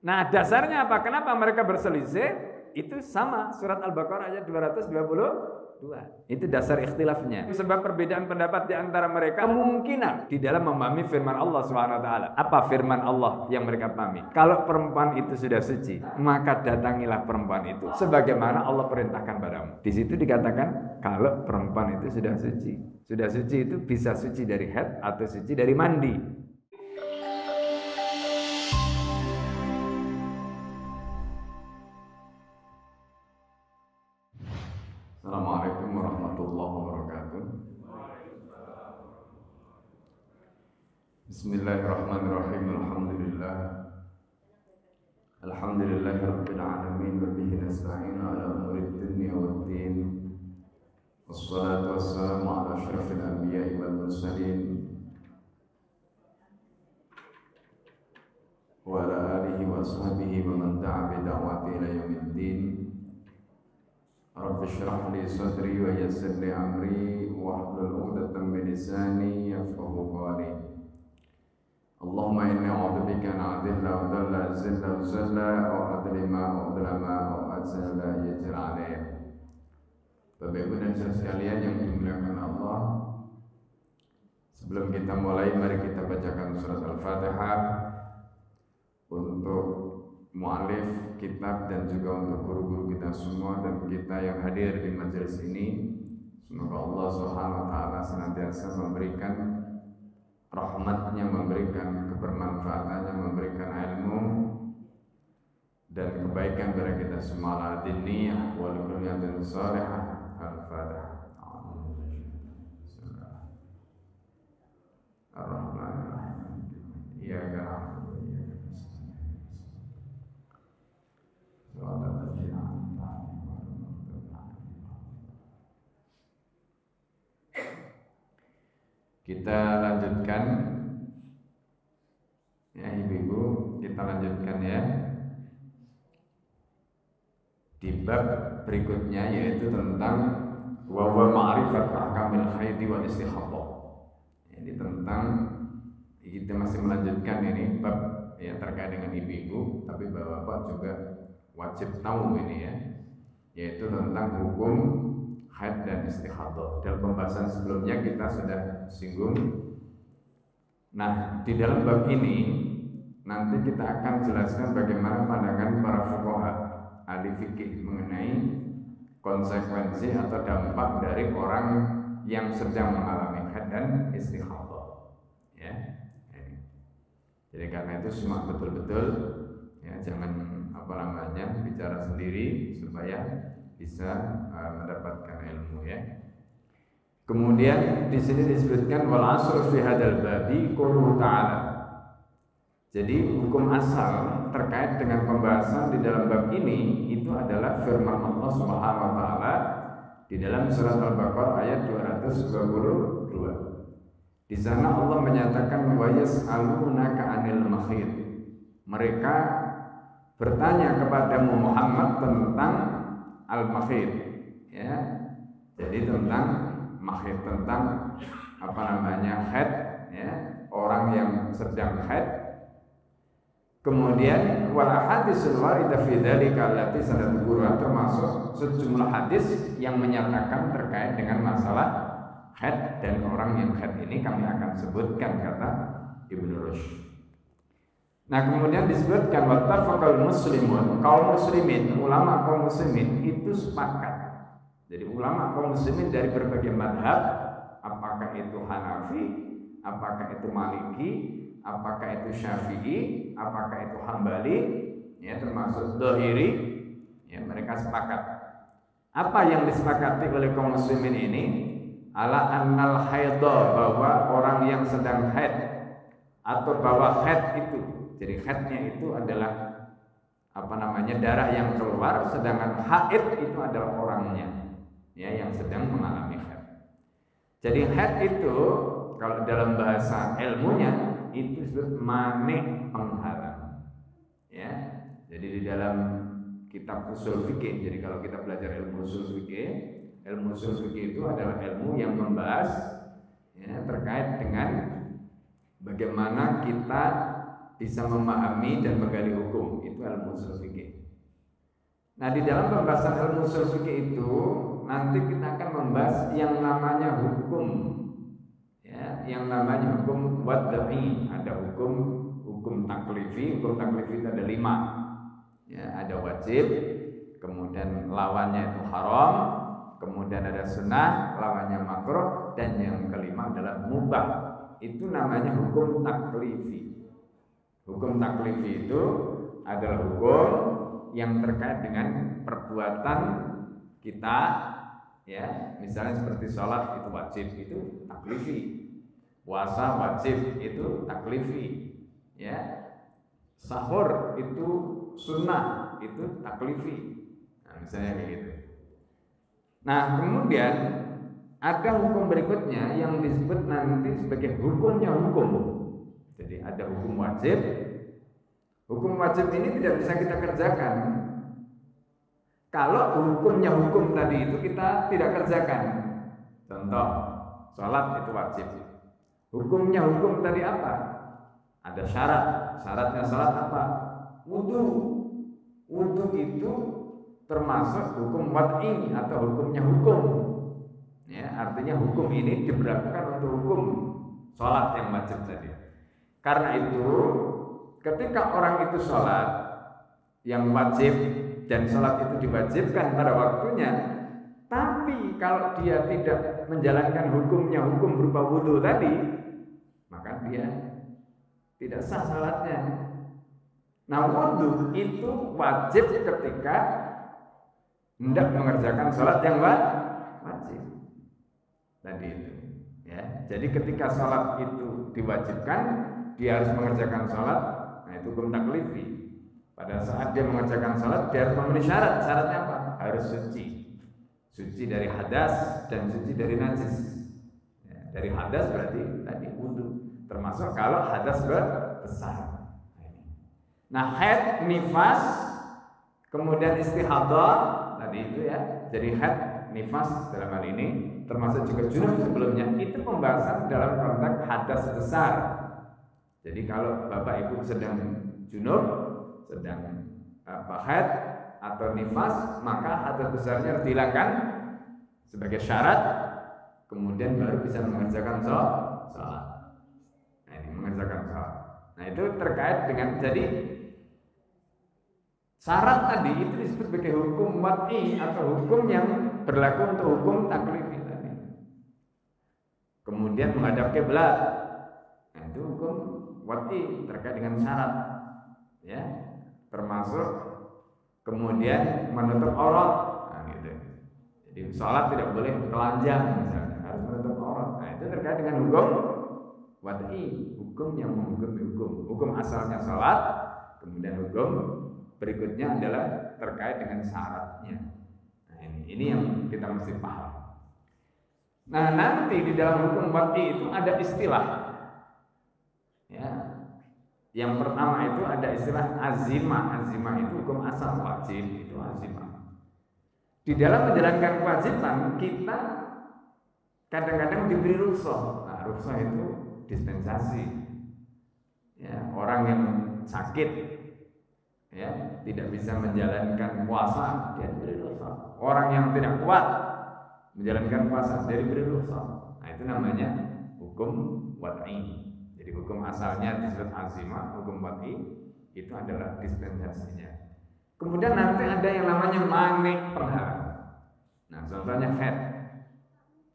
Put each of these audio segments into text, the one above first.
Nah, dasarnya apa? Kenapa mereka berselisih? Itu sama surat Al-Baqarah ayat 222. Itu dasar ikhtilafnya. Sebab perbedaan pendapat di antara mereka kemungkinan di dalam memahami firman Allah Subhanahu wa taala. Apa firman Allah yang mereka pahami? Kalau perempuan itu sudah suci, maka datangilah perempuan itu sebagaimana Allah perintahkan padamu. Di situ dikatakan kalau perempuan itu sudah suci. Sudah suci itu bisa suci dari haid atau suci dari mandi. Assalamualaikum warahmatullahi wabarakatuh. Bismillahirrahmanirrahim. Alhamdulillahirabbil alamin wa bihi nasta'in ala umuri dunya waddin. Wassalatu wassalamu ala asyrafil anbiya'i wal mursalin wa ala alihi wa ashabihi wa man da'a bi da'wati ila yaumiddin. Rabbi shrah li sadri wa yassir li amri wahlul 'uqdatam min lisani yafqahu qawli. Allahumma inni a'udzubika an adilla wa dalla azilla wa zalla wa adlima wa adlama wa azalla yajir alayya. Bapak Ibu dan saudara sekalian yang dimuliakan Allah, sebelum kita mulai, mari kita bacakan surat Al-Fatihah untuk mu'alif kitab dan juga untuk guru-guru kita semua dan kita yang hadir di majelis ini. Semoga Allah Subhanahu wa taala senantiasa memberikan rahmatnya, memberikan kebermanfaatannya, memberikan ilmu dan kebaikan kepada kita semua. Al-diniyah wal kulliyatin salihah. Al-Fatihah. Ar-Rahmanir-Rahim. Iyyaka na'budu wa iyyaka nasta'in. Kita lanjutkan ya ibu-ibu, kita lanjutkan ya di bab berikutnya, yaitu tentang wa ma'rifat ahkamil haidi wal istihadhah. Ini tentang, kita masih melanjutkan ini bab ya terkait dengan ibu-ibu, tapi bapak-bapak juga wajib tahu ini ya, yaitu tentang hukum haid dan istihadhah. Dalam pembahasan sebelumnya kita sudah singgung. Nah, di dalam bab ini nanti kita akan jelaskan bagaimana pandangan para fuqaha ahli fikih mengenai konsekuensi atau dampak dari orang yang sedang mengalami haid dan istihadhah. Ya. Jadi karena itu semua betul-betul ya, jangan bicara sendiri supaya bisa mendapatkan ilmu ya. Kemudian di sini disebutkan wal asr fi hadzal babi qouluhu ta'ala. Jadi hukum asal terkait dengan pembahasan di dalam bab ini itu adalah firman Allah Subhanahu wa taala di dalam surat Al-Baqarah ayat 222. Di sana Allah menyatakan wa yas'alunaka 'anil mahid. Mereka bertanya kepadamu Muhammad tentang al-mahid ya. Jadi tentang mahid, tentang haid ya, orang yang sedang haid. Kemudian wal hadisul waridah fi dzalika allati sanadkuruha, termasuk sejumlah hadis yang menyatakan terkait dengan masalah haid dan orang yang haid ini kami akan sebutkan, kata Ibnu Rushd. Nah, kemudian disebutkan wattafaqal muslimun, kaum muslimin, ulama kaum muslimin itu sepakat. Jadi ulama kaum muslimin dari berbagai madhab, apakah itu Hanafi, apakah itu Maliki, apakah itu Syafi'i, apakah itu Hambali, ya termasuk Dhahiri, ya mereka sepakat. Apa yang disepakati oleh kaum muslimin ini? Ala annal haidha, bahwa orang yang sedang haid atau bahwa haid itu, jadi haidnya itu adalah darah yang keluar, sedangkan haid itu adalah orangnya ya yang sedang mengalami haid. Jadi haid itu kalau dalam bahasa ilmunya itu disebut mani penghalang ya. Jadi di dalam kitab usul fikih, jadi kalau kita belajar ilmu usul fikih itu adalah ilmu yang membahas ya, terkait dengan bagaimana kita bisa memahami dan menggali hukum. Itu Nah, di dalam pembahasan ilmu ushul fikih itu nanti kita akan membahas yang namanya hukum, ya, yang namanya hukum wad'i. Ada hukum taklifi. Hukum taklifi itu ada 5. Ya, ada wajib, kemudian lawannya itu haram, kemudian ada sunnah, lawannya makruh, dan yang kelima adalah mubah. Itu namanya hukum taklifi. Hukum taklifi itu adalah hukum yang terkait dengan perbuatan kita, ya, misalnya seperti sholat itu wajib, itu taklifi. Puasa wajib, itu taklifi, ya. Sahur itu sunnah, itu taklifi. Nah, misalnya kayak gitu. Nah, kemudian ada hukum berikutnya yang disebut nanti sebagai hukumnya hukum. Jadi ada hukum wajib. Hukum wajib ini tidak bisa kita kerjakan kalau hukumnya hukum tadi itu kita tidak kerjakan. Contoh, sholat itu wajib. Hukumnya hukum tadi apa? Ada syarat. Syaratnya sholat apa? Wudu. Wudu itu termasuk hukum wad'i atau hukumnya hukum. Ya, artinya hukum ini diberlakukan untuk hukum sholat yang wajib tadi. Karena itu, ketika orang itu sholat yang wajib dan sholat itu diwajibkan pada waktunya, tapi kalau dia tidak menjalankan hukumnya hukum berupa wudhu tadi, maka dia tidak sah sholatnya. Nah, wudhu itu wajib ketika hendak mengerjakan sholat yang wajib tadi itu. Ya, jadi ketika sholat itu diwajibkan, dia harus mengerjakan sholat. Nah, itu hukum taklifi. Pada saat dia mengerjakan sholat, dia harus memenuhi syarat. Syaratnya apa? Harus suci. Suci dari hadas dan suci dari najis. Ya, dari hadas berarti tadi wudu. Termasuk kalau hadas besar. Nah, haid, nifas, kemudian istihadah tadi itu ya. Jadi haid, nifas dalam hal ini termasuk juga junub sebelumnya, itu pembahasan dalam konteks hadas besar. Jadi kalau Bapak Ibu sedang junub, sedang haid atau nifas, maka hadas besarnya harus dihilangkan sebagai syarat, kemudian baru bisa mengerjakan sholat. Nah, ini mengerjakan sholat. Nah, itu terkait dengan, jadi syarat tadi itu disebut sebagai hukum wad'i atau hukum yang berlaku untuk hukum taklifi tadi. Kemudian menghadap kiblat. Nah, itu hukum wad'i terkait dengan syarat, ya, termasuk kemudian menutup aurat. Nah, gitu. Jadi sholat tidak boleh telanjang misalnya, harus menutup aurat. Nah, itu terkait dengan hukum wad'i, hukum yang menghukumi hukum. Hukum asalnya sholat, kemudian hukum berikutnya adalah terkait dengan syaratnya. Nah, ini yang kita mesti paham. Nah, nanti di dalam hukum wad'i itu ada istilah. Ya. Yang pertama itu ada istilah azimah. Azimah itu hukum asal, wajib itu azimah. Di dalam menjalankan kewajiban kita kadang-kadang diberi rukhsah. Nah, rukhsah itu dispensasi. Ya, orang yang sakit, ya, tidak bisa menjalankan puasa, dia diberi rukhsah. Orang yang tidak kuat menjalankan puasa, dia diberi rukhsah. Nah, itu namanya hukum wad'i. Jadi hukum asalnya disebut azimah, hukum wad'i itu adalah dispensasinya. Kemudian nanti ada yang namanya mani penghalang. Nah, contohnya haid,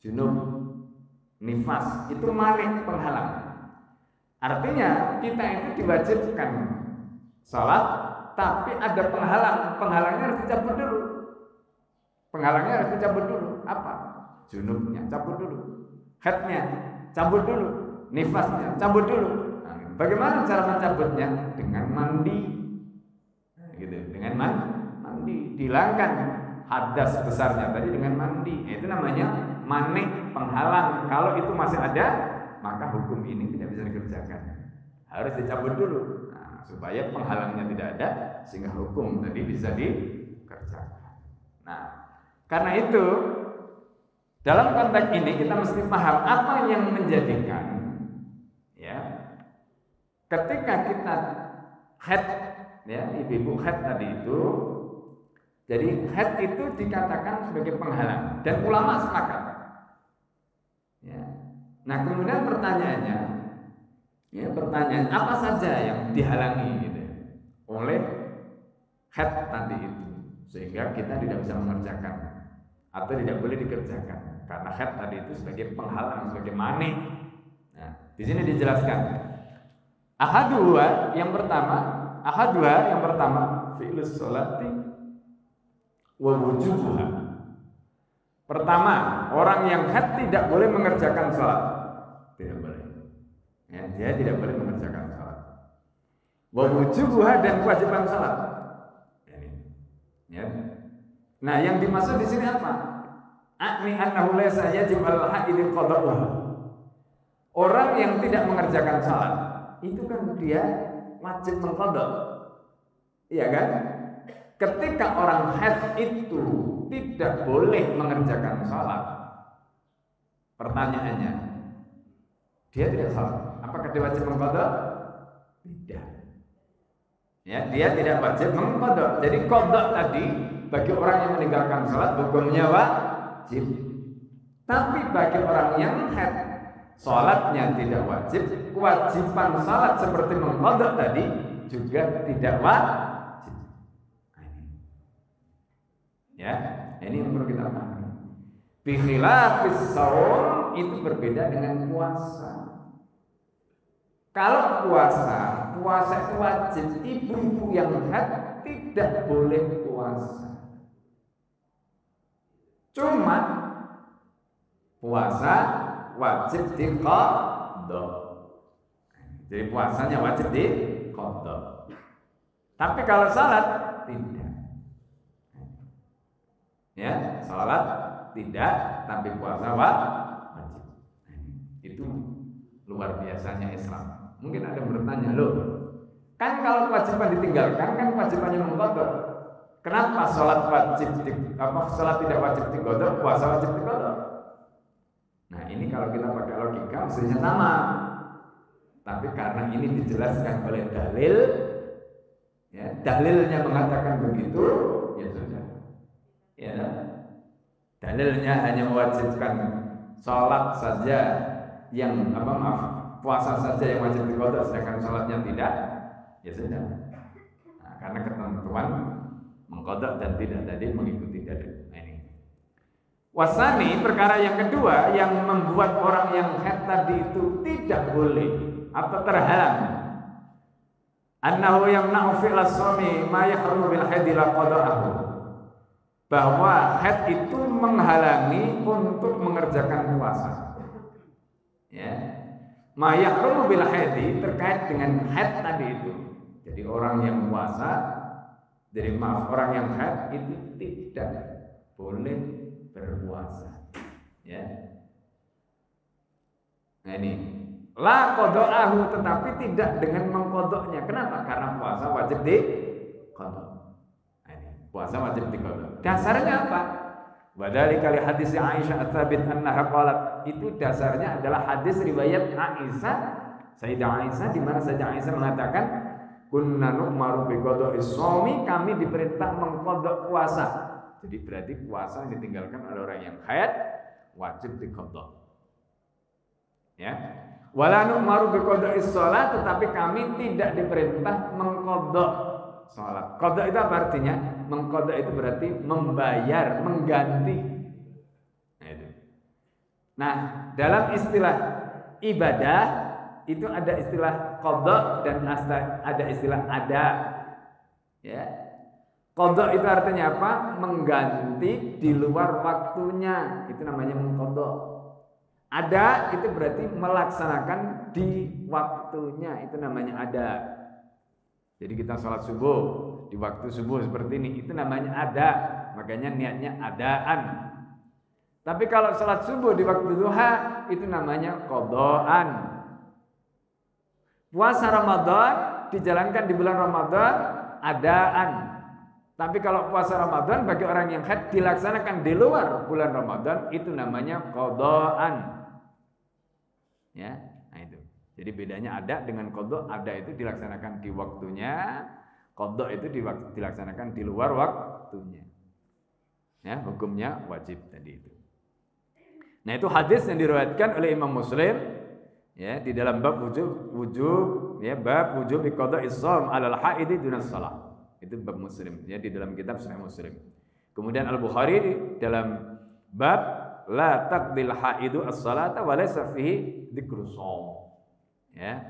junub, nifas, itu mani penghalang. Artinya kita itu diwajibkan sholat, tapi ada penghalang. Penghalangnya harus dicabut dulu. Penghalangnya harus dicabut dulu. Apa? Junubnya cabut dulu, haidnya cabut dulu, nifasnya cabut dulu. Nah, bagaimana cara mencabutnya? Dengan mandi. Nah, gitu. Dengan mandi, dihilangkan hadas besarnya tadi dengan mandi. Nah, itu namanya mani penghalang. Kalau itu masih ada, maka hukum ini tidak bisa dikerjakan. Harus dicabut dulu. Nah, supaya penghalangnya tidak ada, sehingga hukum tadi bisa dikerjakan. Nah, karena itu dalam konteks ini kita mesti paham apa yang menjadikan, ya, ketika kita haid, ya, ibu-ibu haid tadi itu Jadi haid itu dikatakan sebagai penghalang dan ulama sepakat. Ya. Nah kemudian pertanyaannya, apa saja yang dihalangi gitu oleh haid tadi itu sehingga kita tidak bisa mengerjakan atau tidak boleh dikerjakan karena haid tadi itu sebagai penghalang, sebagai mani. Nah, di sini dijelaskan ahadua yang pertama fi'lus sholati wa wujubuha. Pertama, orang yang haid tidak boleh mengerjakan sholat, tidak boleh. Ya, dia tidak boleh mengerjakan sholat. Wa wujubuha dan kewajiban sholat. Ya. Nah, yang dimaksud di sini apa? Akni annahu laysa yajib al-haid qada'uha. Orang yang tidak mengerjakan sholat itu kan dia wajib mengqada. Iya kan? Ketika orang haid itu tidak boleh mengerjakan sholat, pertanyaannya, dia tidak sholat, apakah dia wajib mengqada? Tidak. Ya, dia tidak wajib mengqada. Jadi qada tadi bagi orang yang meninggalkan sholat hukumnya wajib. Tapi bagi orang yang haid, sholatnya tidak wajib. Kewajiban sholat seperti mengqada tadi juga tidak wajib. Ya, ini yang perlu kita pahami. Bi khilafis shaum itu berbeda dengan puasa. Kalau puasa itu wajib. Ibu-ibu yang haid tidak boleh puasa. Cuma puasa wajib diqadha. Jadi puasanya wajib diqadha. Tapi kalau salat tidak. Ya, salat tidak, tapi puasa wajib. Itu luar biasanya Islam. Mungkin ada yang bertanya, loh, kan kalau kewajiban ditinggalkan kan kewajibannya mengqadha. Kenapa salat salat tidak wajib diqadha, puasa wajib diqadha? Nah, ini kalau kita pakai logika mestinya sama. Tapi karena ini dijelaskan oleh dalil, ya, dalilnya mengatakan begitu, ya sudah. Ya, dalilnya hanya mewajibkan sholat saja yang puasa saja yang wajib diqadha, sedangkan sholatnya tidak, ya sudah. Nah, karena ketentuan mengqadha dan tidak tadi mengikuti dalil. Nah, ini. Wasani, perkara yang kedua yang membuat orang yang haid tadi itu tidak boleh atau terhalang. Annahu yamna'u fi'la shaumi ma yahrumu bil haidi la qada'ahu. Bahwa haid itu menghalangi untuk mengerjakan puasa. Ya. Ma yahrumu bil haidi terkait dengan haid tadi itu. Jadi orang yang puasa, orang yang haid itu tidak boleh berpuasa. Ya. Nah ini la qada'ahu, tetapi tidak dengan mengqadhanya. Kenapa? Karena puasa wajib diqadha. Puasa wajib diqadha. Dasarnya apa? Wadzalika li hadis Aisyah ats-tsabit annaha qalat. Itu dasarnya adalah hadis riwayat Aisyah, Sayyidah Aisyah, di mana Sayyidah Aisyah mengatakan, "Kunna nu'maru bi qada'is shaumi," kami diperintah mengqadha puasa. Jadi berarti puasa yang ditinggalkan oleh orang yang haid wajib diqadha. Ya. Wala nu'maru bi qada'is shalat, tetapi kami tidak diperintah mengqadha salat. Qadha itu apa artinya? Mengqadha itu berarti membayar, mengganti. Nah, itu. Nah, dalam istilah ibadah itu ada istilah qadha dan ada istilah ada. Ya. Qadha itu artinya apa? Mengganti di luar waktunya. Itu namanya mengqadha. Ada itu berarti melaksanakan di waktunya. Itu namanya ada. Jadi kita sholat subuh di waktu subuh seperti ini, itu namanya ada, makanya niatnya adaan. Tapi kalau sholat subuh di waktu duha, itu namanya qadhaan. Puasa Ramadan dijalankan di bulan Ramadan, adaan. Tapi kalau puasa Ramadan bagi orang yang haid dilaksanakan di luar bulan Ramadan, itu namanya qadhaan. Ya, nah itu. Jadi bedanya ada dengan qadha. Ada itu dilaksanakan di waktunya, qadha itu dilaksanakan di luar waktunya. Ya, hukumnya wajib tadi itu. Nah, itu hadis yang diriwayatkan oleh Imam Muslim ya di dalam bab wujub ya bab wujub qada'is shaum 'alal haidi dunas shalah. Itu bab Muslim ya di dalam kitab Sahih Muslim. Kemudian Al-Bukhari dalam bab la taqdil haidu as-salata wa laysa fihi dzikru shaum. Ya.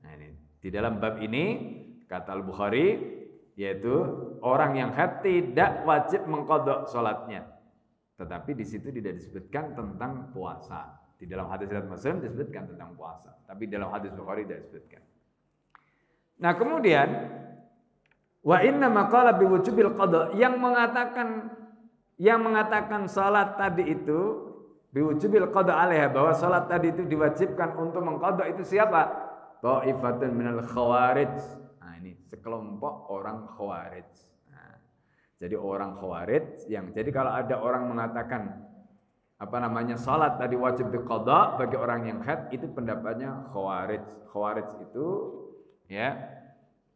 Nah, ini di dalam bab ini kata Al-Bukhari yaitu orang yang haid tidak wajib mengqadha salatnya. Tetapi di situ tidak disebutkan tentang puasa. Di dalam hadis riwayat Muslim disebutkan tentang puasa, tapi dalam hadis Bukhari tidak disebutkan. Nah, kemudian wa inna maqala biwujubil qada yang mengatakan salat tadi itu biwujubil qada alaiha bahwa salat tadi itu diwajibkan untuk mengqada itu siapa? Ta'ifatun minal khawarij. Nah, ini sekelompok orang khawarij. Jadi orang khawarij jadi kalau ada orang mengatakan salat tadi wajib diqadha bagi orang yang haid, itu pendapatnya khawarij. Khawarij itu ya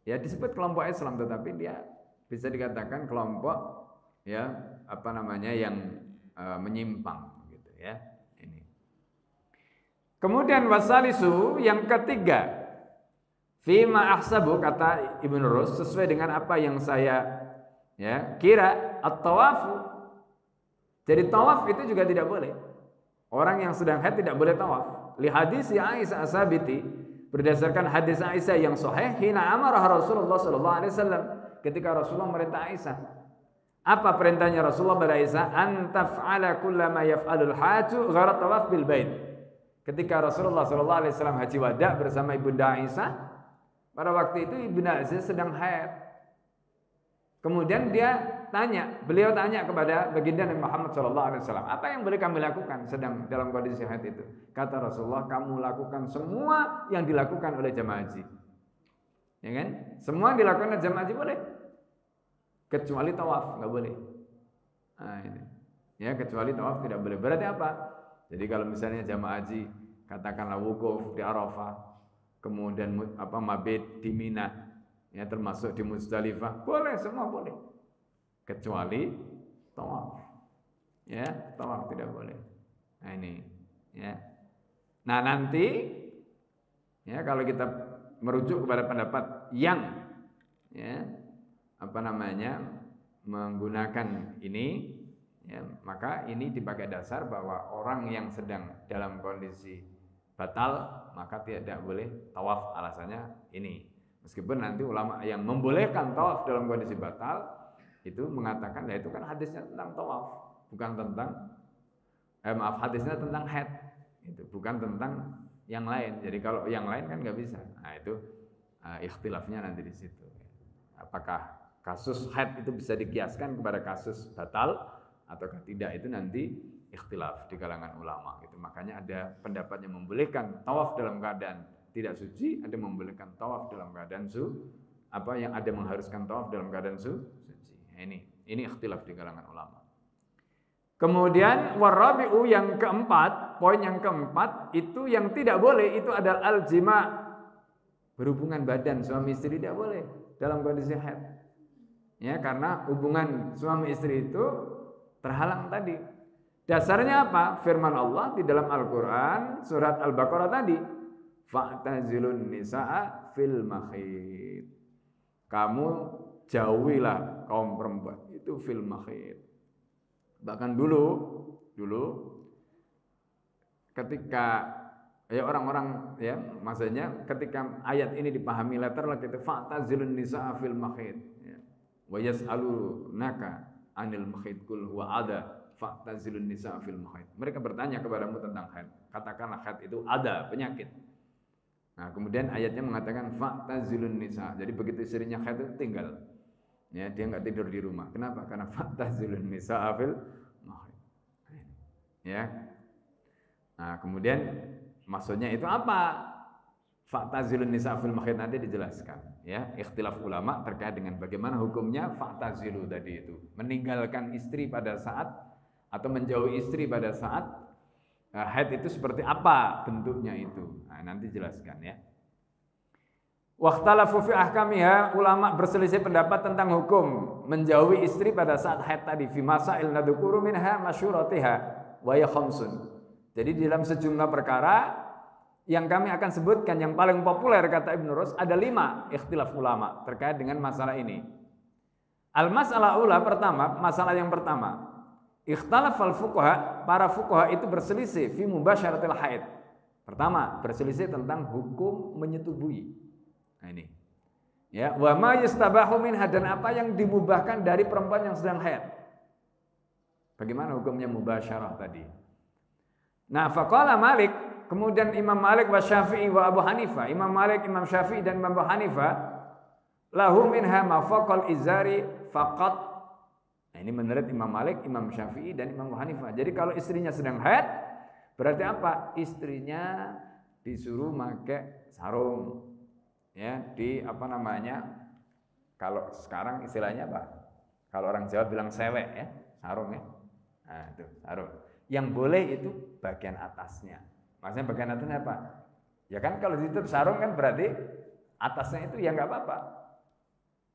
disebut kelompok Islam, tetapi dia bisa dikatakan kelompok yang menyimpang gitu ya. Ini. Kemudian wasalisu yang ketiga, fima ahsabu kata Ibnu Rus sesuai dengan apa yang saya kira at-tawafu. Jadi tawaf itu juga tidak boleh. Orang yang sedang haid tidak boleh tawaf. Li hadis Aisyah as-Sabiti berdasarkan hadis Aisyah yang sahih hina amarah Rasulullah sallallahu alaihi wasallam ketika Rasulullah merintah Aisyah. Apa perintahnya Rasulullah pada Aisyah? An taf'ala kullama yaf'alul haju ghairu tawaf bil bait. Ketika Rasulullah sallallahu alaihi wasallam haji wada bersama Ibunda Aisyah, pada waktu itu Ibunda Aisyah sedang haid. Kemudian beliau tanya kepada baginda Nabi Muhammad SAW, apa yang boleh kami lakukan sedang dalam kondisi haid itu? Kata Rasulullah, kamu lakukan semua yang dilakukan oleh jamaah haji. Ya kan? Semua yang dilakukan oleh jamaah haji boleh. Kecuali tawaf, enggak boleh. Nah, ini. Ya, kecuali tawaf tidak boleh. Berarti apa? Jadi kalau misalnya jamaah haji katakanlah wukuf di Arafah, kemudian mabit di Mina, ya termasuk di Muzdalifah, boleh, semua boleh. Kecuali tawaf. Ya, tawaf tidak boleh. Nah, ini ya. Nah, nanti ya kalau kita merujuk kepada pendapat yang menggunakan ini ya, maka ini dipakai dasar bahwa orang yang sedang dalam kondisi batal maka tidak boleh tawaf, alasannya ini. Meskipun nanti ulama yang membolehkan tawaf dalam kondisi batal itu mengatakan itu kan hadisnya tentang tawaf, bukan tentang hadisnya tentang haid, itu bukan tentang yang lain. Jadi kalau yang lain kan nggak bisa. Nah, itu ikhtilafnya nanti di situ. Apakah kasus haid itu bisa dikiaskan kepada kasus batal ataukah tidak, itu nanti ikhtilaf di kalangan ulama gitu. Makanya ada pendapat yang membolehkan tawaf dalam keadaan tidak suci, ada membolehkan tawaf dalam keadaan yang ada mengharuskan tawaf dalam keadaan suci. Nah, ini ikhtilaf di kalangan ulama. Kemudian warabi'u yang keempat, poin yang keempat itu yang tidak boleh itu adalah al-jima'. Berhubungan badan suami istri tidak boleh dalam kondisi haid. Ya, karena hubungan suami istri itu terhalang tadi. Dasarnya apa? Firman Allah di dalam Al-Qur'an surat Al-Baqarah tadi. Fa'tazilun nisa'a fil makhid. Kamu jauhilah kaum perempuan itu fil makhid. Bahkan dulu ketika orang-orang maksudnya ketika ayat ini dipahami letter itu fa'tazilun nisa'a fil makhid. Wa yas'alunaka 'anil makhid qul huwa adha fa'tazilun nisa'a fil makhid. Mereka bertanya kepadamu tentang haid. Katakanlah haid itu ada penyakit. Nah, kemudian ayatnya mengatakan fa'tazilun nisa. Jadi begitu istrinya haid itu tinggal. Ya, dia enggak tidur di rumah. Kenapa? Karena fa'tazilun nisa fil mahid. Ya. Nah, kemudian maksudnya itu apa? Fa'tazilun nisa fil mahid nanti dijelaskan, ya. Ikhtilaf ulama terkait dengan bagaimana hukumnya fa'tazilu tadi itu. Meninggalkan istri pada saat atau menjauhi istri pada saat haid itu seperti apa bentuknya itu? Nah, nanti jelaskan ya. Wakhtalafu fi ahkamiha, ulama berselisih pendapat tentang hukum menjauhi istri pada saat haid tadi. Fi masail nadhkuru minha masyuratiha wa ya khamsun. Jadi dalam sejumlah perkara yang kami akan sebutkan yang paling populer kata Ibnu Rus ada 5 ikhtilaf ulama terkait dengan masalah ini. Al-mas'alah ula pertama, masalah yang pertama. Ikhtalafal fuqaha, para fuqaha itu berselisih fi mubasyaratil haid. Pertama, berselisih tentang hukum menyetubuhi. Nah ini. Ya, wa ma yustabahu minha, dan apa yang dimubahkan dari perempuan yang sedang haid. Bagaimana hukumnya mubasyarah tadi? Nah, faqala Malik, kemudian Imam Malik wa Syafi'i wa Abu Hanifah. Imam Malik, Imam Syafi'i dan Imam Abu Hanifah, lahu minha ma faqal izari faqat. Nah, ini menurut Imam Malik, Imam Syafi'i dan Imam Abu Hanifah. Jadi kalau istrinya sedang haid, berarti apa? Istrinya disuruh pakai sarung. Ya, di apa namanya? Kalau sekarang istilahnya apa? Kalau orang Jawa bilang sewek ya, sarung ya. Nah, itu sarung. Yang boleh itu bagian atasnya. Maksudnya bagian atasnya apa? Ya kan kalau ditutup sarung kan berarti atasnya itu ya enggak apa-apa.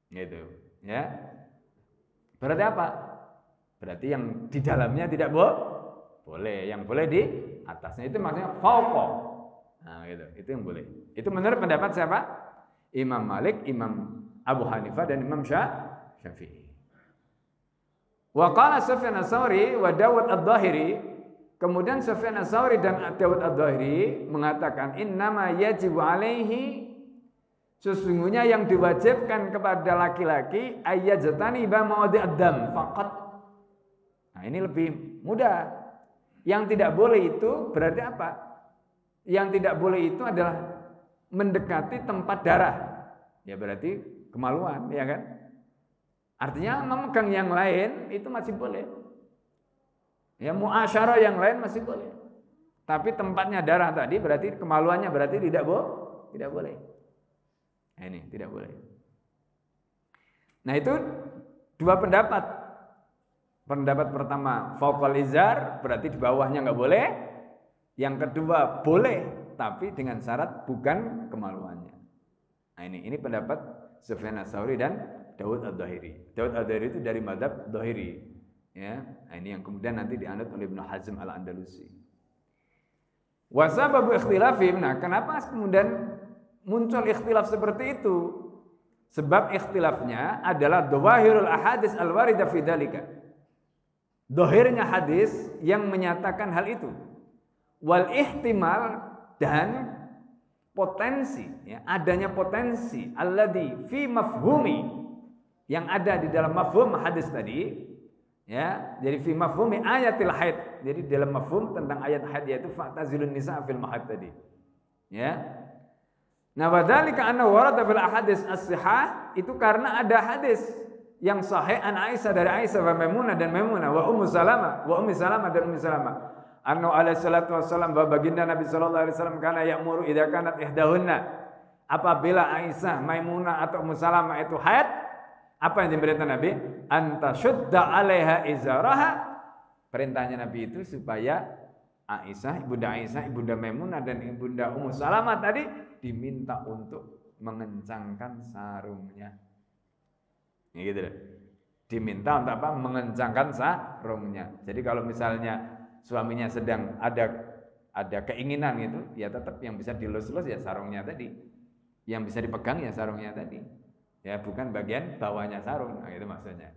Gitu, ya. Berarti apa? Berarti yang di dalamnya tidak boleh. Yang boleh di atasnya itu maksudnya fauqa. Nah, gitu. Itu yang boleh. Itu menurut pendapat siapa? Imam Malik, Imam Abu Hanifah dan Imam Syafi'i. Wa qala Sufyan Ats-Tsauri wa Dawud Adz-Dzahiri, kemudian Sufyan Ats-Tsauri dan Dawud Adz-Dzahiri mengatakan innama yajibu alaihi, sesungguhnya yang diwajibkan kepada laki-laki ayyajtani ba mawadi' ad-dam faqat. Nah, ini lebih mudah. Yang tidak boleh itu berarti apa? Yang tidak boleh itu adalah mendekati tempat darah. Ya berarti kemaluan, ya kan? Artinya memegang yang lain itu masih boleh. Ya muasyarah yang lain masih boleh. Tapi tempatnya darah tadi berarti kemaluannya berarti tidak boleh. Nah, ini tidak boleh. Nah, itu dua pendapat. Pendapat pertama fauqal izar, berarti di bawahnya enggak boleh. Yang kedua boleh, tapi dengan syarat bukan kemaluannya. Nah, ini pendapat Sufyan Ats-Tsauri dan Dawud Adz-Dzahiri. Dawud Adz-Dzahiri itu dari mazhab Dzahiri. Ya, nah, ini yang kemudian nanti dianut oleh Ibnu Hazm Al-Andalusi. Wa sababu ikhtilafihim. Nah, kenapa kemudian muncul ikhtilaf seperti itu? Sebab ikhtilafnya adalah dhawahirul ahadits al-waridah fi dzalika. Dhahirnya hadis yang menyatakan hal itu. Wal ihtimal, dan potensi, ya, adanya potensi alladzi fi mafhumi, yang ada di dalam mafhum hadis tadi, ya. Jadi fi mafhumi ayatil haid, jadi dalam mafhum tentang ayat haid yaitu fa'tazilun nisa fil mahad tadi, ya. Nah, wadzalika anna warada fil ahadits as-sihah, itu karena ada hadis yang sahih an Aisyah, dari Aisyah wa Maimunah dan Maimunah wa Ummu Salamah dan Ummu Salamah. Annu alaihi salatu wassalam, bahwa baginda Nabi sallallahu alaihi wasallam kana ya'muru idza kanat ihdahunna, apabila Aisyah, Maimunah atau Ummu Salamah itu haid, apa yang diperintahkan Nabi? Anta syudda 'alaiha izaraha. Perintahnya Nabi itu supaya Aisyah, Ibunda Maimunah dan Ibunda Ummu Salamah tadi diminta untuk mengencangkan sarungnya. Ini gitu deh. Diminta untuk apa? Mengencangkan sarungnya. Jadi kalau misalnya suaminya sedang ada keinginan gitu, ya tetap yang bisa dilus-lus ya sarungnya tadi. Yang bisa dipegang ya sarungnya tadi. Ya bukan bagian bawahnya sarung. Nah, itu maksudnya.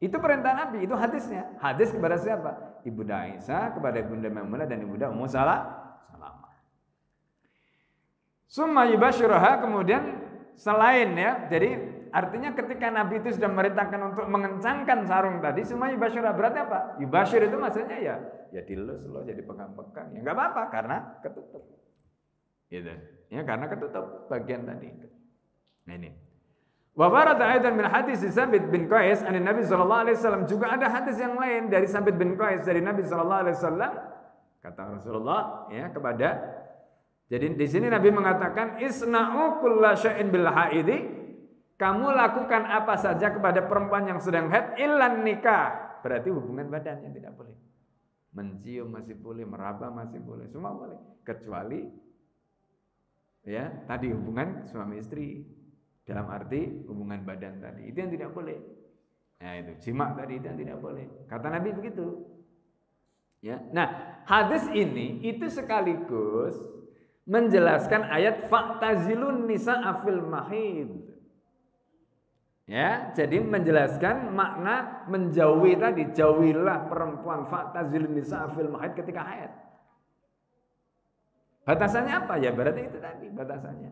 Itu perintah Nabi, itu hadisnya. Hadis kepada siapa? Ibunda Aisyah, kepada Ibunda Maimunah dan Ibunda Ummu Salamah. Summa yubashiruha, kemudian selain, ya. Jadi artinya ketika Nabi itu sudah memerintahkan untuk mengencangkan sarung tadi, semua yubashir, berarti apa? Yubashir itu maksudnya ya dilus loh, jadi pegang-pegang. Ya enggak apa-apa karena ketutup. Gitu. Ya karena ketutup bagian tadi. Nah ini. Wa warada aidan min hadis Sabit bin Qais an Nabi sallallahu alaihi wasallam, juga ada hadis yang lain dari Sabit bin Qais dari Nabi sallallahu alaihi wasallam, kata Rasulullah ya kepada, jadi di sini Nabi mengatakan isna'u kulla syai'in bil haidi, kamu lakukan apa saja kepada perempuan yang sedang haid illan nikah, berarti hubungan badannya tidak boleh. Mencium masih boleh, meraba masih boleh, semua boleh, kecuali Ya, tadi hubungan suami istri dalam arti hubungan badan tadi. Itu yang tidak boleh. Nah, itu jima tadi itu yang tidak boleh. Kata Nabi begitu. Ya. Nah, hadis ini itu sekaligus menjelaskan ayat fa'tazilun nisa'a fil mahid. Ya, jadi menjelaskan makna menjauhi tadi, jauhilah perempuan fa'tazilun nisa'a fil mahid ketika haid. Batasannya apa ya? Berarti itu tadi batasannya.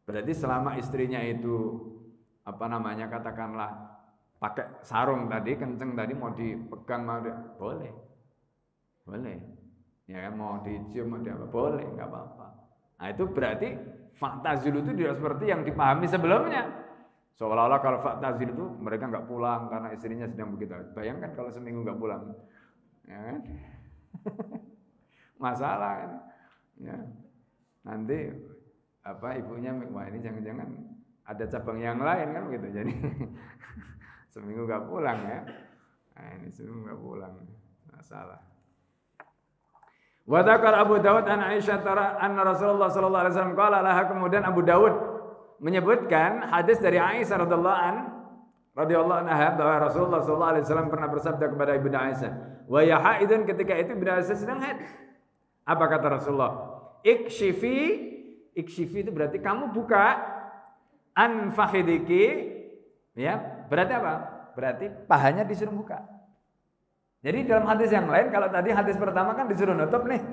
Berarti selama istrinya itu katakanlah pakai sarung tadi, kenceng tadi mau dipegang mau boleh. Boleh. Ya kan mau dicium mau apa boleh, enggak apa-apa. Nah, itu berarti faktazil itu tidak seperti yang dipahami sebelumnya. Seolah-olah kalau faktazil itu mereka enggak pulang karena istrinya sedang begitu. Bayangkan kalau seminggu enggak pulang. Ya kan? Masalah kan. Ya. Nanti ibunya wah ini jangan-jangan ada cabang yang lain kan begitu. Jadi seminggu enggak pulang ya. Nah, ini seminggu enggak pulang. Masalah. Wa dzakar Abu Dawud an Aisyah anna Rasulullah sallallahu alaihi wasallam qala laha, kemudian Abu Dawud menyebutkan hadis dari Aisyah radhiyallahu anha bahwa Rasulullah sallallahu alaihi wasallam pernah bersabda kepada Ibunda Aisyah, wa ya haidun, ketika itu Ibunda Aisyah sedang haid. Apa kata Rasulullah? Ikshifi itu berarti kamu buka an fakhidiki, ya, berarti apa? Berarti pahanya disuruh buka. Jadi dalam hadis yang lain, kalau tadi hadis pertama kan disuruh nutup nih.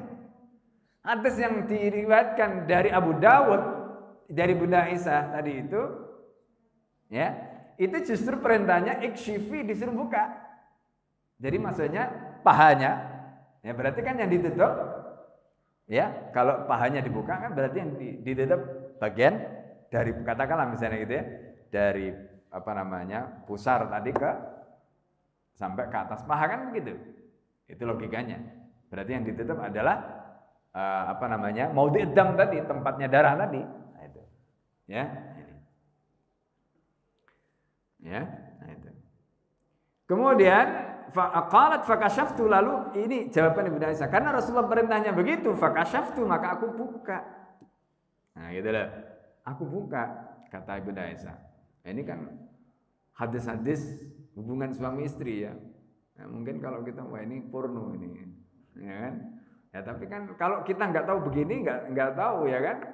Hadis yang diriwayatkan dari Abu Dawud dari Bunda Aisyah tadi itu, ya, itu justru perintahnya ikshifi, disuruh buka. Jadi maksudnya pahanya, ya berarti kan yang ditutup, ya kalau pahanya dibuka kan berarti yang ditutup bagian dari, katakanlah misalnya gitu ya, dari pusar tadi ke sampai ke atas paha kan begitu. Itu logikanya. Berarti yang ditutup adalah maudhi' dam tadi, tempatnya darah tadi. Nah, itu. Ya. Ya, nah itu. Kemudian faqalat fakashaftu, lalu ini jawaban Ibnu Aisyah. Karena Rasulullah perintahnya begitu, fakashaftu, maka aku buka. Nah, gitu loh. Aku buka, kata Ibnu Aisyah. Nah, ini kan hadis-hadis hubungan suami istri ya. Nah, mungkin kalau kita wah ini porno ini, ya kan? Ya tapi kan kalau kita nggak tahu begini nggak tahu ya kan?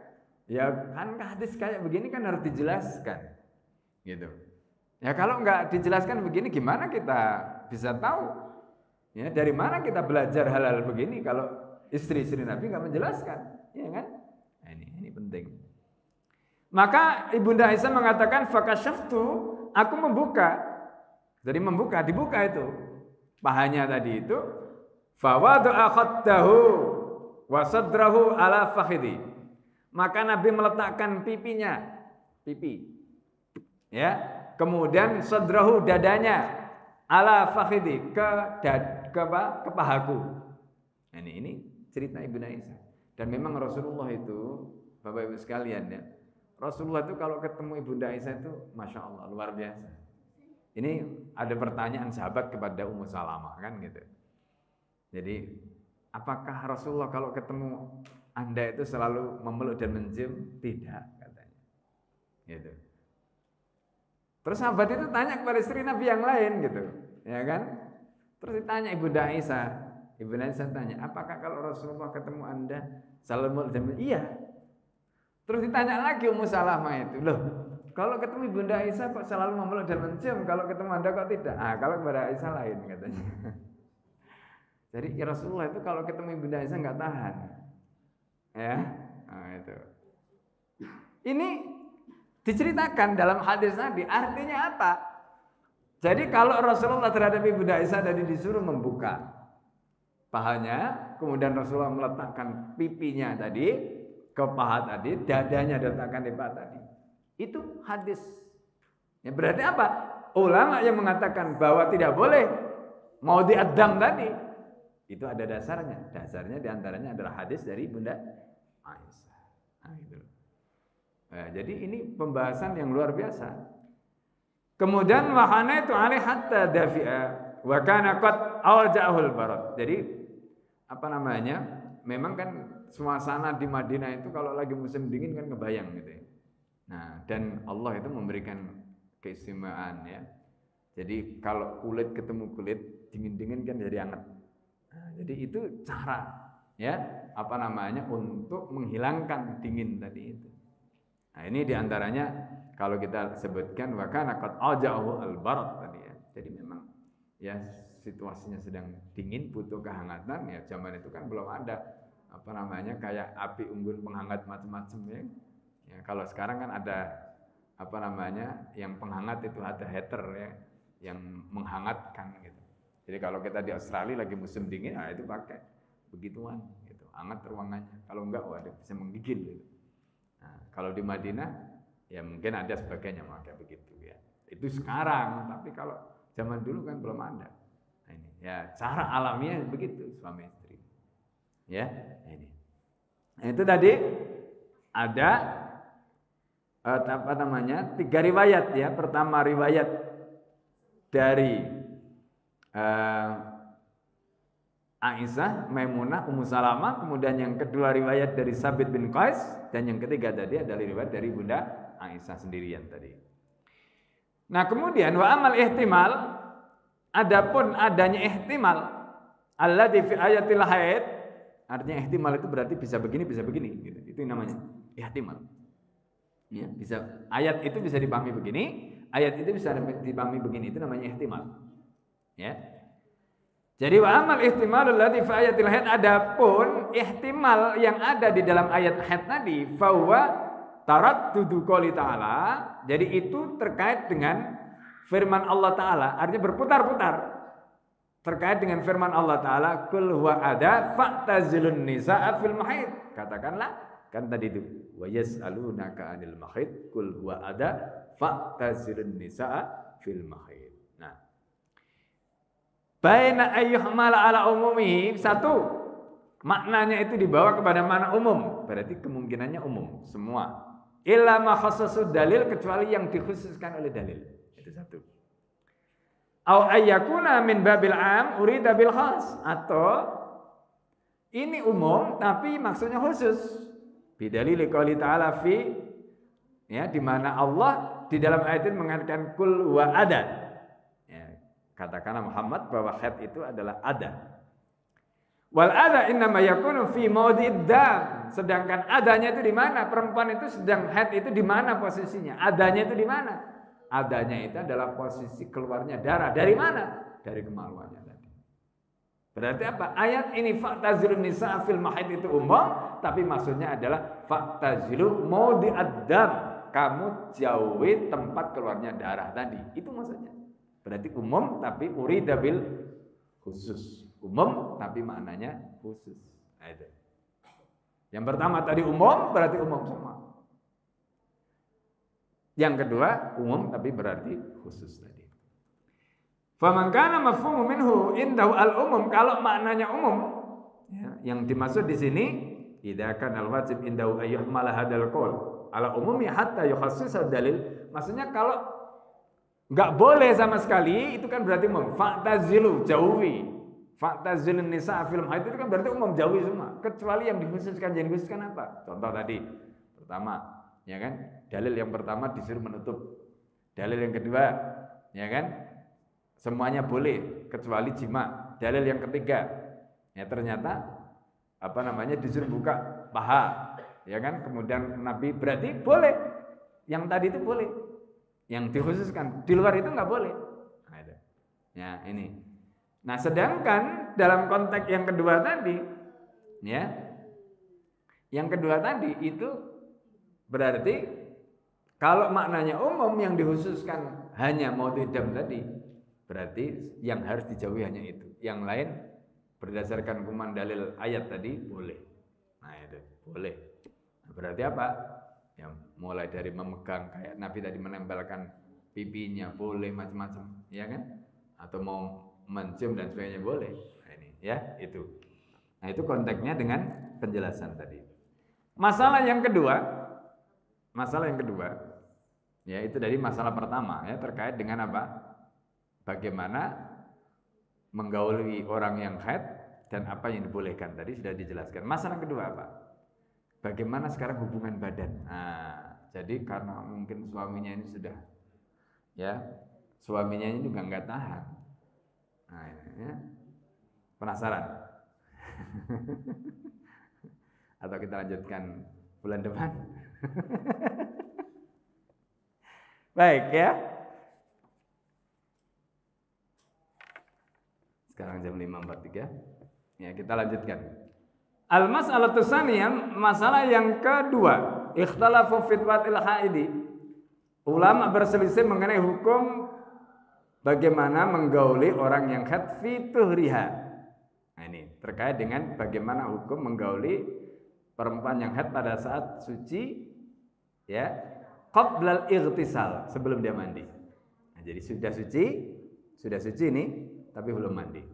Ya kan hadis kayak begini kan harus dijelaskan, gitu. Ya kalau nggak dijelaskan begini gimana kita bisa tahu? Ya dari mana kita belajar hal-hal begini kalau istri-istri Nabi nggak menjelaskan, ya kan? Nah, ini penting. Maka Ibunda Aisyah mengatakan fakashaftu, aku membuka. Jadi dibuka itu pahanya tadi itu, fawada'a khaddahu wa sadrahu ala fakhidhi, maka Nabi meletakkan pipinya, ya, kemudian sadrahu, dadanya, ala fakhidhi, ke pahaku. Ini cerita Ibnu Aisyah. Dan memang Rasulullah itu, Bapak Ibu sekalian ya, Rasulullah itu kalau ketemu Ibunda Aisyah itu Masya Allah luar biasa. Ini ada pertanyaan sahabat kepada Ummu Salamah kan gitu. Jadi apakah Rasulullah kalau ketemu Anda itu selalu memeluk dan mencium? Tidak, katanya. Gitu. Terus sahabat itu tanya kepada istri Nabi yang lain gitu, ya kan? Terus ditanya Ibunda Aisyah. Ibunda Aisyah tanya, apakah kalau Rasulullah ketemu Anda selalu memeluk dan mencium? Iya. Terus ditanya lagi Ummu Salamah itu, loh, kalau ketemu Ibunda Aisyah kok selalu memeluk dan mencium, kalau ketemu Anda kok tidak? Kalau kepada Aisyah lain katanya. Jadi ya Rasulullah itu kalau ketemu Ibunda Aisyah nggak tahan, ya, nah, itu. Ini diceritakan dalam hadis Nabi. Artinya apa? Jadi kalau Rasulullah terhadap Ibunda Aisyah tadi disuruh membuka pahanya, kemudian Rasulullah meletakkan pipinya tadi ke paha tadi, dadanya diletakkan di paha tadi. Itu hadis. Ya berarti apa? Ulama yang mengatakan bahwa tidak boleh maudhi' ad-dam tadi, itu ada dasarnya. Dasarnya diantaranya adalah hadis dari Bunda Aisyah. Nah, gitu. Nah, jadi ini pembahasan yang luar biasa. Kemudian wahana itu alih hatta dafi'a wa kana qad awja'ahul barad. Jadi memang kan suasana di Madinah itu kalau lagi musim dingin kan kebayang gitu ya. Nah, dan Allah itu memberikan keistimewaan ya. Jadi kalau kulit ketemu kulit, dingin-dingin kan jadi hangat. Nah, jadi itu cara ya, apa namanya, untuk menghilangkan dingin tadi itu. Nah, ini diantaranya kalau kita sebutkan wa kana qad ajahu al-barad tadi ya. Jadi memang ya situasinya sedang dingin, butuh kehangatan ya. Zaman itu kan belum ada apa namanya kayak api unggun penghangat macam-macam ya. Ya, kalau sekarang kan ada apa namanya yang penghangat itu ada heater ya, yang menghangatkan gitu. Jadi kalau kita di Australia lagi musim dingin, nah itu pakai begituan gitu, hangat ruangannya. Kalau enggak, waduh bisa menggigil gitu. Nah, kalau di Madinah ya mungkin ada sebagainya pakai begitu ya. Itu sekarang, tapi kalau zaman dulu kan belum ada. Nah, ini ya cara alamiah begitu suami istri. Ya, ini. Nah, itu tadi ada apa namanya 3 riwayat ya. Pertama riwayat dari Aisyah, Maimunah, Ummu Salamah, kemudian yang kedua riwayat dari Sabit bin Qais, dan yang ketiga tadi adalah riwayat dari Bunda Aisyah sendirian tadi. Nah, kemudian wa amal ihtimal, adapun adanya ihtimal alladzi fi ayatil haid, artinya ihtimal itu berarti bisa begini gitu. Itu namanya ihtimal. Ya, bisa ayat itu bisa dipahami begini, ayat itu bisa dipahami begini, itu namanya ihtimal. Ya. Jadi wa amal ihtimalul ladzi fi ayatil haid, adapun ihtimal yang ada di dalam ayat haid tadi, fa huwa taraddudu qouli ta'ala. Jadi itu terkait dengan firman Allah Ta'ala, artinya berputar-putar terkait dengan firman Allah Ta'ala, kul huwa ada fa'tazilun nisaa fil mahid. Katakanlah, kan tadi itu wa yas'alunaka 'anil mahid kul huwa ada fa'tazilun nisaa fil mahid. Nah, baina ayyuhmala ala umumihi, satu maknanya itu dibawa kepada mana umum, berarti kemungkinannya umum semua. Illa ma khassasu dalil, kecuali yang dikhususkan oleh dalil. Itu satu. Au ayyakuna min babil am urida bil khas, atau ini umum tapi maksudnya khusus. Bidalil qouli ta'ala fi, ya, di mana Allah di dalam ayat itu mengatakan kul wa ada. Ya, katakanlah Muhammad bahwa haid itu adalah ada. Wal ada innama yakunu fi maudhi'id dam. Sedangkan adanya itu di mana? Perempuan itu sedang haid itu di mana posisinya? Adanya itu di mana? Adanya itu adalah posisi keluarnya darah. Dari mana? Dari kemaluannya tadi. Berarti apa? Ayat ini fa'tazilun nisaa fil mahid itu umum, tapi maksudnya adalah fa'tazilu maudhi'ad dam. Kamu jauhi tempat keluarnya darah tadi. Itu maksudnya. Berarti umum tapi urida bil khusus. Umum tapi maknanya khusus. Nah, itu. Yang pertama tadi umum berarti umum semua. Yang kedua umum tapi berarti khusus tadi. Faman kana mafhumu minhu indahu al-umum, kalau maknanya umum ya, yang dimaksud di sini idza kana al-wajib indahu ayyuhmala hadzal qaul ala umumi hatta yukhassis dalil. Maksudnya kalau enggak boleh sama sekali itu kan berarti umum. Fa'tazilu, jauhi. Fa'tazilun nisaa fil haid itu kan berarti umum, jauhi semua, kecuali yang dikhususkan. Yang dikhususkan apa? Contoh tadi pertama, ya kan? Dalil yang pertama disuruh menutup. Dalil yang kedua, ya kan? Semuanya boleh kecuali jima. Dalil yang ketiga, ya ternyata apa namanya disuruh buka paha, ya kan? Kemudian Nabi berarti boleh. Yang tadi itu boleh. Yang dikhususkan, di luar itu nggak boleh. Nah, itu. Ya, ini. Nah, sedangkan dalam konteks yang kedua tadi, ya, yang kedua tadi itu berarti kalau maknanya umum yang dikhususkan hanya maudhi'id-dam tadi, berarti yang harus dijauhi hanya itu. Yang lain berdasarkan kuman dalil ayat tadi boleh. Nah, itu boleh. Nah, berarti apa? Yang mulai dari memegang kayak Nabi tadi menempelkan pipinya boleh macam-macam, ya kan? Atau mau mencium dan sebagainya boleh. Nah, ini ya itu. Nah, itu konteksnya dengan penjelasan tadi. Masalah yang kedua ya itu dari masalah pertama ya terkait dengan apa? Bagaimana menggauli orang yang haid dan apa yang dibolehkan tadi sudah dijelaskan. Masalah kedua apa? bagaimana sekarang hubungan badan. Nah, jadi karena mungkin suaminya ini sudah, ya, suaminya ini juga nggak tahan. Nah, ya, penasaran? Atau kita lanjutkan bulan depan? Baik ya. Sekarang jam 5.43. Ya, kita lanjutkan. Al-mas'alatu tsaniyah, masalah yang kedua, ikhtalafu fitwatil haidi. Ulama berselisih mengenai hukum bagaimana menggauli orang yang haid fi tuhriha. Nah, ini terkait dengan bagaimana hukum menggauli perempuan yang haid pada saat suci, ya, qablal ightisal, sebelum dia mandi. Nah, jadi sudah suci ini tapi belum mandi.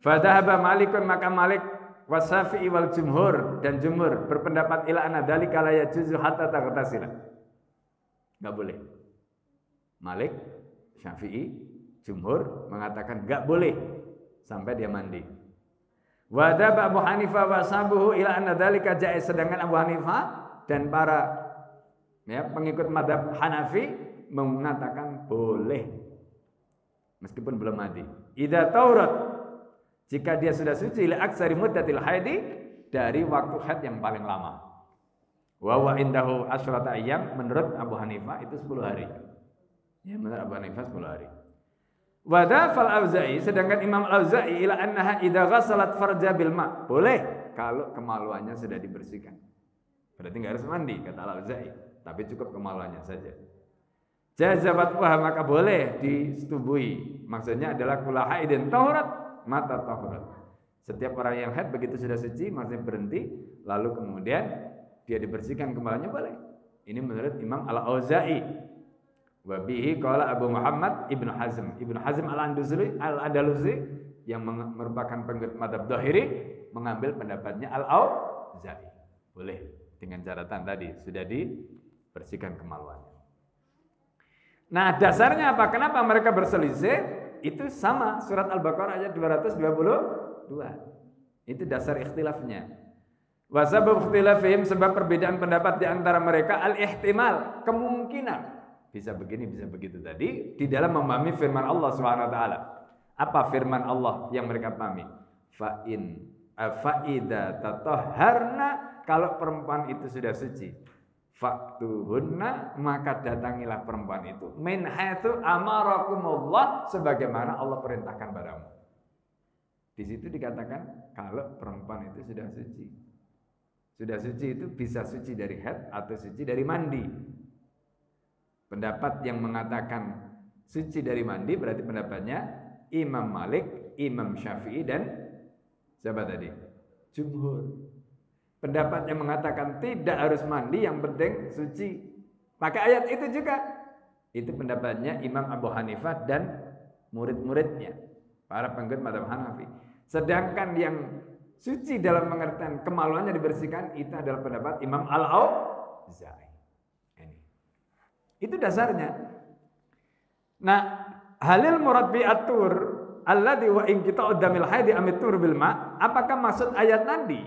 Fadhahaba Malikun, maka Malik wasafi'i wal jumhur, dan jumhur berpendapat ila anna dzalika la yajuzu hatta taghtasila. Enggak boleh. Malik, Syafi'i, jumhur mengatakan enggak boleh sampai dia mandi. Wa dzaba Abu Hanifah wa sabuhu ila anna dzalika jaiz, sedangkan Abu Hanifah dan para, ya, pengikut mazhab Hanafi mengatakan boleh meskipun belum mandi. Idza taurat, jika dia sudah suci li aksari muddatil haidi, dari waktu haid yang paling lama. Wa wa indahu asyrata ayyam, menurut Abu Hanifah itu 10 hari. Ya, menurut Abu Hanifah 10 hari. Wa dzafal Auza'i, sedangkan Imam Auza'i ila annaha idza ghasalat farja bil ma, boleh kalau kemaluannya sudah dibersihkan. Berarti enggak harus mandi kata Auza'i, tapi cukup kemaluannya saja. Jazabat wa, maka boleh disetubui. Maksudnya adalah kula haidin tahurat mata tahurat. Setiap orang yang haid begitu sudah suci masih berhenti, lalu kemudian dia dibersihkan kemaluannya, boleh. Ini menurut Imam Al-Auza'i. Wa bihi qala Abu Muhammad Ibnu Hazm. Ibnu Hazm Al-Andalusi yang merupakan pengikut mazhab Dhahiri mengambil pendapatnya Al-Auza'i. Boleh dengan catatan tadi sudah dibersihkan kemaluannya. Nah, dasarnya apa? Kenapa mereka berselisih? Itu sama surat Al-Baqarah ayat 222. Itu dasar ikhtilafnya. Wa sabab ikhtilafihim, sebab perbedaan pendapat di antara mereka al-ihtimal, kemungkinan bisa begini bisa begitu tadi di dalam memahami firman Allah Subhanahu wa taala. Apa firman Allah yang mereka pahami? Fa idza tatahharna, kalau perempuan itu sudah suci, faktuhunna, maka datangilah perempuan itu min haitsu amarakumullah, sebagaimana Allah perintahkan padamu. Di situ dikatakan kalau perempuan itu sudah suci. Sudah suci itu bisa suci dari haid atau suci dari mandi. Pendapat yang mengatakan suci dari mandi berarti pendapatnya Imam Malik, Imam Syafi'i, dan siapa tadi? Jumhur. Pendapat yang mengatakan tidak harus mandi, yang penting suci, pakai ayat itu juga. Itu pendapatnya Imam Abu Hanifah dan murid-muridnya, para pengikut mazhab Hanafi. Sedangkan yang suci dalam pengertian kemaluannya dibersihkan, itu adalah pendapat Imam Al-Auza'i. Itu dasarnya. Nah, halil murad bi atur alladzi wa in qita'ud damil haidi amitur bil ma, apakah maksud ayat tadi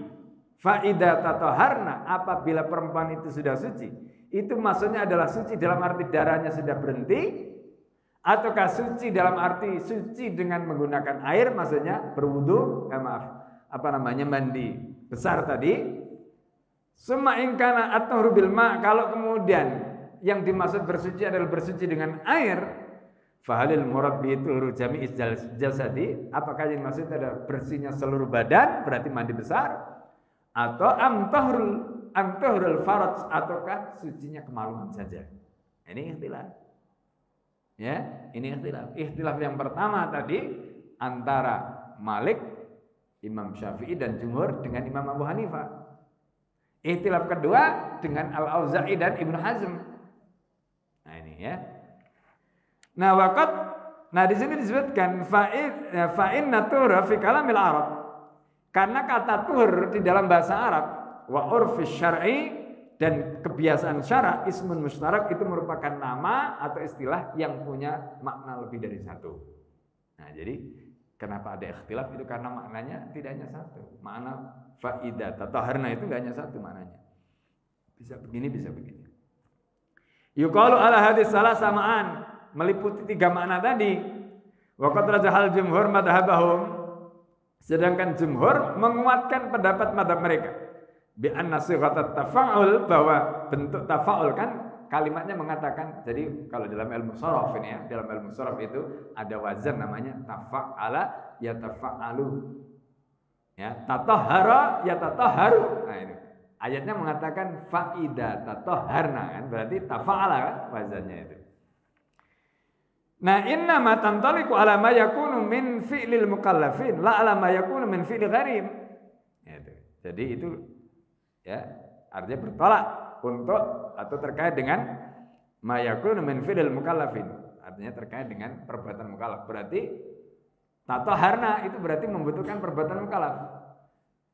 fa idza tatahharna, apabila perempuan itu sudah suci, itu maksudnya adalah suci dalam arti darahnya sudah berhenti, ataukah suci dalam arti suci dengan menggunakan air, maksudnya berwudu, mandi besar tadi. Summa in kana at-tahru bil ma, kalau kemudian yang dimaksud bersuci adalah bersuci dengan air, fahalil murad bi tuhur jami'is jasadi, apakah yang dimaksud adalah bersihnya seluruh badan, berarti mandi besar, atau amtahrul faraj, ataukah sucinya kemaluan saja. Ini ikhtilaf. Ya, ini ikhtilaf. Ikhtilaf yang pertama tadi antara Malik, Imam Syafi'i, dan jumhur dengan Imam Abu Hanifah. Ikhtilaf kedua dengan Al-Auza'i dan Ibnu Hazm. Nah, ini ya. Nah, di sini disebutkan fa'in natura fi kalamil Arab. Karena kata tuhur di dalam bahasa Arab wa urfi syar'i, dan kebiasaan syara, ismun mustarak, itu merupakan nama atau istilah yang punya makna lebih dari satu. Nah, jadi Kenapa ada ikhtilaf itu karena maknanya tidak hanya satu. Makna fa idza tatahharna itu enggak hanya satu maknanya. Bisa begini, bisa begini. Yuqalu ala hadis salah samaan, meliputi 3 makna tadi. Wa qad rajahal jumhur madhhabahum, sedangkan jumhur menguatkan pendapat madhab mereka. Bi anna sighatat tafa'ul, bahwa bentuk tafa'ul kan kalimatnya mengatakan, jadi kalau dalam ilmu sharaf ini ya, dalam ilmu sharaf itu ada wazan namanya tafa'ala yatafa'alu. Ya, tatahhara yatatahharu. Nah ini. Ayatnya mengatakan faida tatahharna kan, berarti tafa'ala kan wazannya itu. Nah, inna ma tantaliqu ala ma yakunu min fi'lil mukallafin la ala ma yakunu min fi'li gharim. Itu. Jadi itu ya artinya bertolak untuk atau terkait dengan ma yakunu min fi'lil mukallafin. Artinya terkait dengan perbuatan mukallaf. Berarti tatahharna itu berarti membutuhkan perbuatan mukallaf.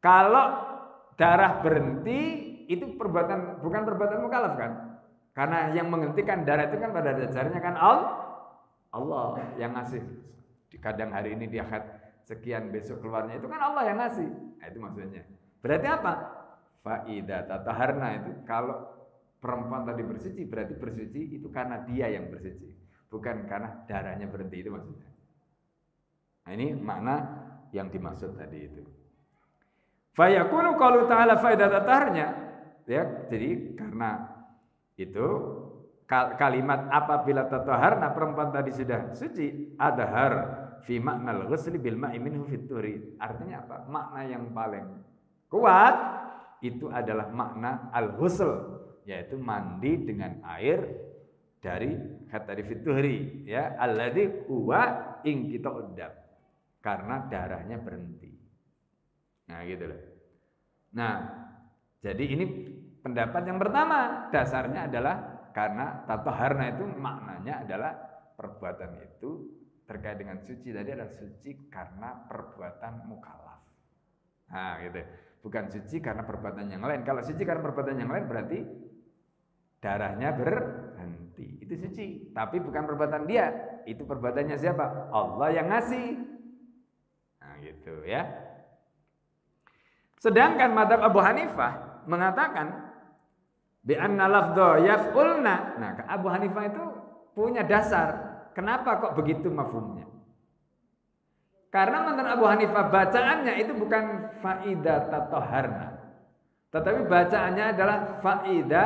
Kalau darah berhenti itu perbuatan, bukan perbuatan mukallaf kan? Karena yang menghentikan darah itu kan pada dasarnya kan Allah yang ngasih. Kadang hari ini dia haid sekian, besok keluarnya itu kan Allah yang ngasih. Nah, itu maksudnya. Berarti apa? Faida tatahharna itu kalau perempuan tadi bersuci, berarti bersuci itu karena dia yang bersuci, bukan karena darahnya berhenti, itu maksudnya. Nah, ini makna yang dimaksud tadi itu. Fayakunu qaulu ta'ala faida tatahharnya, ya, jadi karena itu kalimat apabila tatahharna perempuan tadi sudah suci, adhar fi maknal ghusli bil ma'i minhu fit tuhri. Artinya apa? Makna yang paling kuat itu adalah makna al-ghusl, yaitu mandi dengan air dari kata fit tuhri, ya, alladzi huwa inqita'ud dam, karena darahnya berhenti. Nah, gitu loh. Nah, jadi ini pendapat yang pertama, dasarnya adalah karena tatahharna itu maknanya adalah perbuatan itu terkait dengan suci tadi adalah suci karena perbuatan mukallaf. Nah, gitu. Bukan suci karena perbuatan yang lain. Kalau suci karena perbuatan yang lain berarti darahnya berhenti. Itu suci, tapi bukan perbuatan dia. Itu perbuatannya siapa? Allah yang ngasih. Nah, gitu ya. Sedangkan mazhab Abu Hanifah mengatakan bi anna lafdha yaf'ulna. Nah, Abu Hanifah itu punya dasar. Kenapa kok begitu mafhumnya? Karena menurut Abu Hanifah bacaannya itu bukan faida tatahharna, tetapi bacaannya adalah faida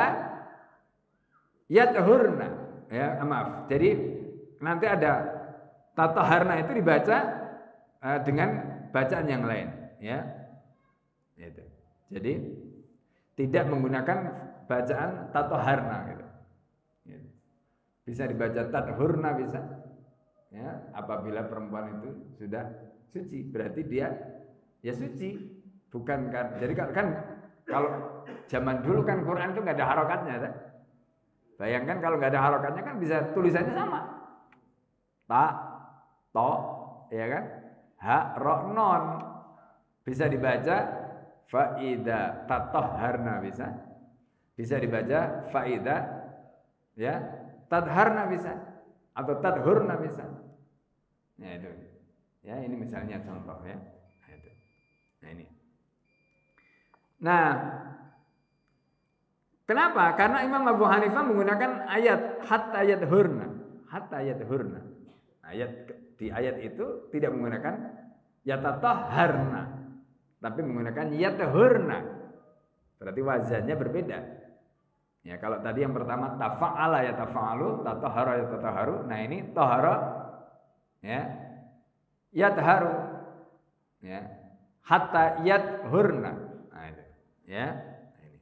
yathurna. Ya, maaf. Jadi nanti ada tatahharna itu dibaca dengan bacaan yang lain, ya. Itu. Jadi tidak menggunakan bacaan tatahharna gitu. Bisa dibaca tathurna bisa. Ya, apabila perempuan itu sudah suci, berarti dia ya suci. Bukan kan. Jadi kan kalau zaman dulu kan Quran itu enggak ada harokatnya kan? Bayangkan kalau enggak ada harokatnya kan bisa tulisannya sama. Ta, to, ya kan? Ha, ro, non. Bisa dibaca faida tatahharna bisa. Bisa dibaca faida ya tatharna bisa atau tathurna bisa. Ya itu. Ya ini misalnya contoh ya. Nah, itu. Nah ini. Nah, kenapa? Karena Imam Abu Hanifah menggunakan ayat hatta yathurna. Hatta yathurna. Di ayat itu tidak menggunakan yatatahharna, tapi menggunakan yathurna. Berarti wazannya berbeda. Ya, kalau tadi yang pertama tafa'ala ya tafa'alu, tatahhara ya tatahharu. Nah, ini tahara ya yatharu. Ya. Hatta yathurna. Nah, itu. Ya. Ini.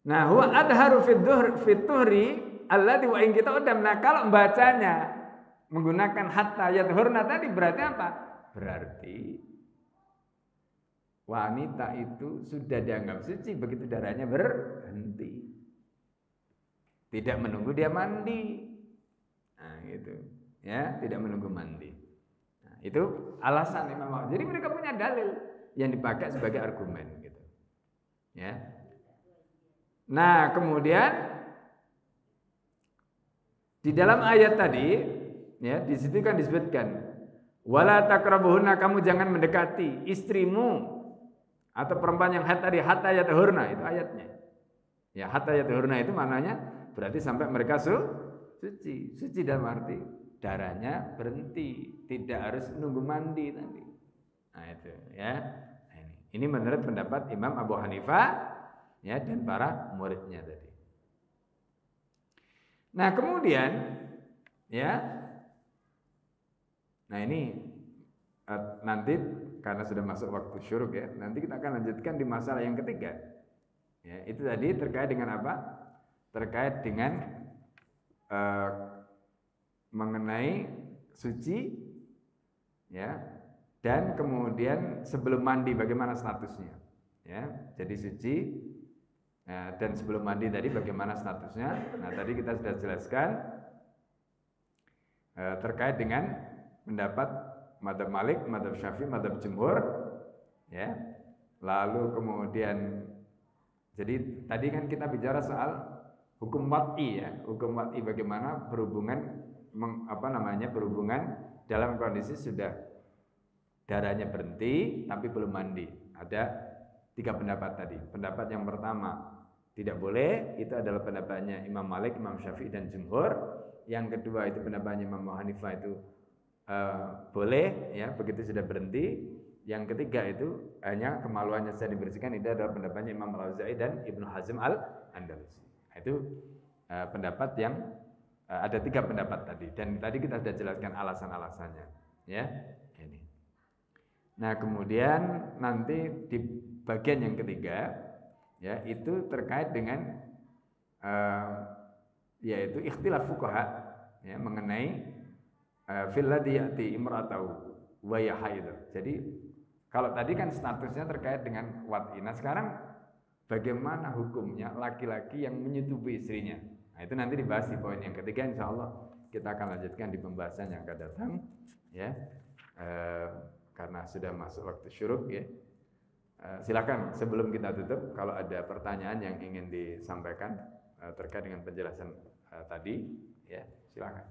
Nah, huwa adharu fit tuhri alladzi wa in kita udam. Nah, kalau membacanya menggunakan hatta yathurna tadi berarti apa? Berarti wanita itu sudah dianggap suci begitu darahnya berhenti. Tidak menunggu dia mandi. Nah, gitu. Ya, tidak menunggu mandi. Nah, itu alasan Imam. Jadi mereka punya dalil yang dipakai sebagai argumen gitu. Ya. Nah, kemudian di dalam ayat tadi ya di situ kan disebutkan wala taqrabuhunna, kamu jangan mendekati istrimu atau perempuan yang haid tadi hatta yatahurna, itu ayatnya. Ya hatta yatahurna itu maknanya berarti sampai mereka suci. Suci dalam arti darahnya berhenti, tidak harus nunggu mandi nanti. Nah itu ya. Ini menurut pendapat Imam Abu Hanifah ya dan para muridnya tadi. Nah kemudian ya, nah ini nanti karena sudah masuk waktu syuruk ya, nanti kita akan lanjutkan di masalah yang ketiga. Ya, itu tadi terkait dengan apa? Terkait dengan mengenai suci, ya, dan kemudian sebelum mandi bagaimana statusnya, ya. Jadi suci dan sebelum mandi tadi bagaimana statusnya. Nah tadi kita sudah jelaskan terkait dengan pendapat Madzhab Malik, Madzhab Syafi'i, Madzhab Jumhur, ya. Lalu kemudian jadi tadi kan kita bicara soal hukum wad'i ya, hukum wad'i bagaimana berhubungan berhubungan dalam kondisi sudah darahnya berhenti tapi belum mandi. Ada 3 pendapat tadi. Pendapat yang pertama tidak boleh, itu adalah pendapatnya Imam Malik, Imam Syafi'i dan Jumhur. Yang kedua itu pendapatnya Imam Abu Hanifah, itu boleh ya begitu sudah berhenti. Yang ketiga itu hanya kemaluannya saja dibersihkan, itu adalah pendapatnya Imam Al-Auza'i dan Ibnu Hazm Al-Andalusi. Itu pendapat yang ada 3 pendapat tadi, dan tadi kita sudah jelaskan alasan-alasannya ya ini. Nah kemudian nanti di bagian yang ketiga ya itu terkait dengan yaitu ikhtilaf fuqaha ya mengenai fil ladzi ya'ti imra'atahu wa ya haid. Jadi kalau tadi kan statusnya terkait dengan wad'i. Nah sekarang bagaimana hukumnya laki-laki yang menyetubui istrinya? Nah itu nanti dibahas di poin yang ketiga, insya Allah kita akan lanjutkan di pembahasan yang akan datang ya. Karena sudah masuk waktu syuruk ya. Silakan sebelum kita tutup kalau ada pertanyaan yang ingin disampaikan terkait dengan penjelasan tadi ya, silakan.